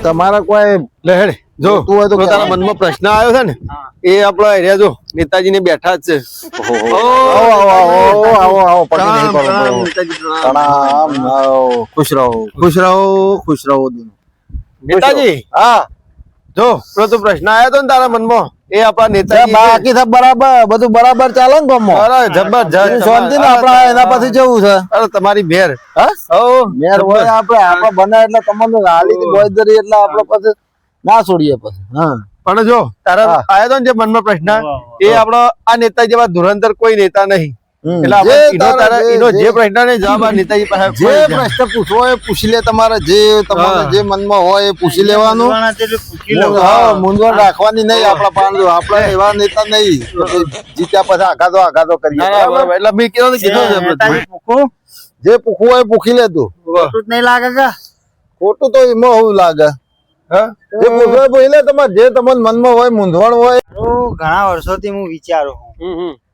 તમારા કોઈ લહેડ જો તું હોય તો તારા મનમાં પ્રશ્ન આવ્યો છે ને એ આપડા એરિયા જો નેતાજી ને બેઠા જ છે. આવો પટી નહીં કરો પ્રણામ, નેતાજી પ્રણામ. પ્રણામ આવો ખુશ રહો ખુશ રહો નેતાજી હા જો પેલો તું પ્રશ્ન આવ્યો તો ને તારા મનમાં એ આપડા નેતાજી બાકી सब બરાબર બધું બરાબર ચાલે ને ગામમાં અરે જબરજસ્ત શાંતિ ને આપડા એના પછી જવું છે અરે તમારી મેર હા મેર હોય આપણે બને એટલે તમને હાલી બોયદરી એટલે આપણે પછી ના છોડીએ પછી હા પણ જો તારા આવ્યો તો ને જે મનમાં પ્રશ્ન એ આપડો આ નેતા જેવા ધુરંધર કોઈ નેતા નહીં એટલે આપણે એનો જે પ્રશ્ન ને જવાબ આ નેતાજી પાસે જે પ્રશ્ન પૂછવો હોય પૂછી લે તમારે જે તમારે જે મનમાં હોય એ પૂછી લેવાનું હા મૂંઝવણ રાખવાની નહીં આપણા પાંડુ આપણે એવા નેતા નહીં જીત્યા પછી આઘાતો કરીએ એટલે મેં કીધું જે પૂછવું હોય પૂછી લે તું નહીં લાગે કે ખોટું તો એમાં શું લાગે જે પૂછવું હોય પૂછી લે તમારે જે તમારા મનમાં હોય મૂંઝવણ હોય ઘણા વર્ષોથી હું વિચારું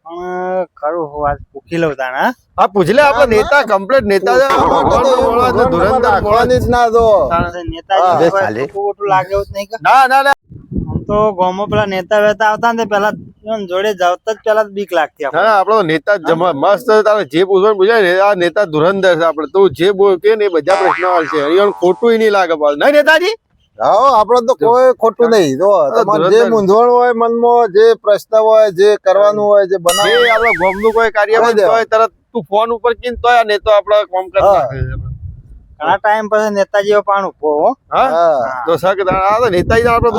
પણ ખરું હું આજ પૂછી લઉં તાણા હા પૂછી લે આપડે નેતા કમ્પ્લીટ નેતા છે ધુરંધર રાખવાની જ ના તો નેતાજી ખોટું લાગે એવું જ નહીં કે ના ના આમ તો ગામમાં પેલા નેતા વેતા આવતા ને પેલા જોડે જાવતા જ પેલા બીક લાગતી ના આપડો નેતા મસ્ત તારે જે પૂછવાનું પૂછાય ને આ નેતા ધુરંધર છે આપડે તું જે બોલ કે ને બધા પ્રશ્નો આવશે અહીંયા ખોટું નહીં લાગે નહીં નેતાજી હા આપડે તો કોઈ ખોટું નહીં જો તમારે જે મૂંઝવણ હોય મનમાં જે પ્રશ્ન હોય જે કરવાનું હોય જે બનાવવાનું આપડે ગોમનું કોઈ કાર્ય હોય તરત તું ફોન ઉપર કીન તોય આ નેતો આપડે કામ કરી નાખે ઘણા ટાઈમ પછી નેતાજીઓ પાણ ઉભો હા તો સક આ તો નેતાજી આપડે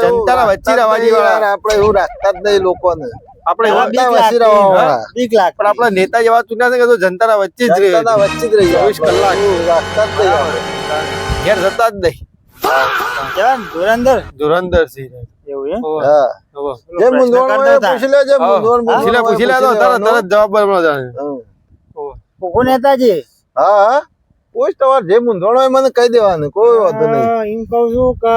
જનતાના વચ્ચે રહેવાની વાળા આપણે એવું રાખતા જ નહીં લોકોને આપણે બીક લાગ પણ આપડા નેતા જેવા ચૂંટ્યા છે કે તો જનતાના વચ્ચે જ રહે જનતાના વચ્ચે જ રહી 24 કલાક રાખતા જ નહીં ઘેર જતા જ નહીં ધુરંધર સિંહ એવું એમ જે મૂંઝવણ હોય પૂછી લે જે મૂંઝવણ પૂછી લે તો તરત જવાબ મળે કોકો નેતાજી હા કોઈ તમારે જે મૂંઝવણ હોય મને કહી દેવાનું કોઈ વાંધો નહીં એમ કઉ છું કે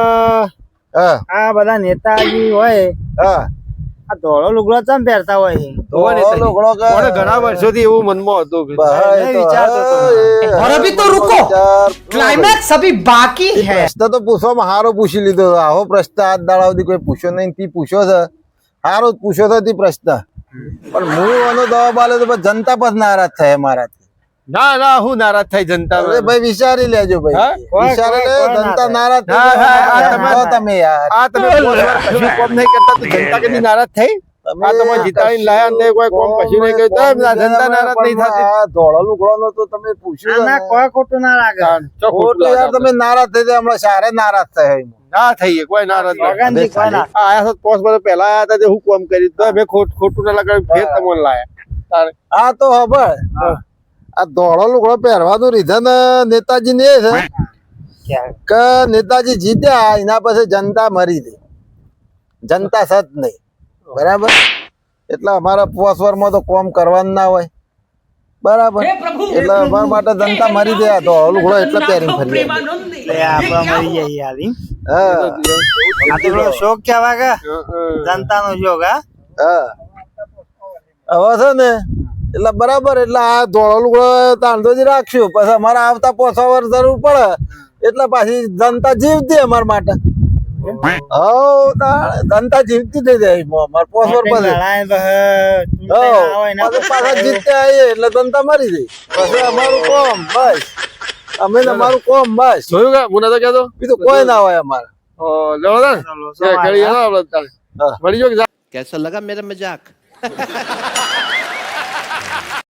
હા આ બધા નેતાજી હોય હા આ ધોળો લુગડો ચમ પહેરતા હોય ઘણા વર્ષોથી એવું મનમાં હતું और अभी तो रुको क्लाइमैक्स अभी बाकी है પ્રશ્ન તો પૂછવામાં હારો પૂછી લીધો આવો પ્રશ્ન હાથ દાડા સુધી કોઈ પૂછ્યો નહીં તી પૂછ્યો છે હારો જ પૂછ્યો છે તી પ્રશ્ન પણ હું એનો જવાબ આલે તો જનતા પર નારાજ થાય મારાથી ના ના હું નારાજ થાય જનતા ભાઈ વિચારી લેજો ભાઈ વિચારી લે જનતા નારાજ થાય તમે યાર આ તમે કશું કોમ નહીં કરતા તો જનતા કદી નારાજ થઈ આ તમે જીતાડીને લાયા ને કોઈ કોમ કશું નહીં કર્યું તો જનતા નારાજ નહીં થતી ધોળો લુગડો તો તમે પૂછ્યું ના કોઈ ખોટું ના લાગે ખોટું યાર તમે નારાજ થઈ જાય હમણાં સારે નારાજ થાય ના થઈએ કોઈ નારાજ આયા તો 5 વર્ષ પહેલા આયા હતા હું કોમ કરી તો મેં ખોટું ના લગાડ્યું ફેર તમને લાયા આ તો ખબર આ ધોળો લુગડો પહેરવાનું રીઝન નેતાજી ને છે કે નેતાજી જીત્યા એના પછી જનતા મરી ગઈ જનતા સત નહીં બરાબર એટલે અમારા 5 વર્ષમાં તો કોમ કરવાનું ના હોય બરાબર એટલે અમારા માટે જનતા મરી ગયા તો લુગડો એટલે પહેરીને ફરી આપડા મરી જાય શોખ કેવા કે જનતા નો શોખ હવે છે ને એટલે બરાબર એટલે આ ધોળો લુગડો તાંડોજી રાખશું પછી અમારે આવતા 5 વર્ષ જરૂર પડે એટલે પાછી જનતા જીવતી અમારા માટે જનતા જીવતી થઈ જાય અમારે 5 વર્ષ પાછા જીતતે આવીએ એટલે જનતા મરી જાય પછી અમારું કોમ બસ અમે અમારું કોમ બસ જોયું કે હું નતો કહેતો બીજું કોઈ ના હોય અમારે મળી જો कैसा लगा मेरा मजाक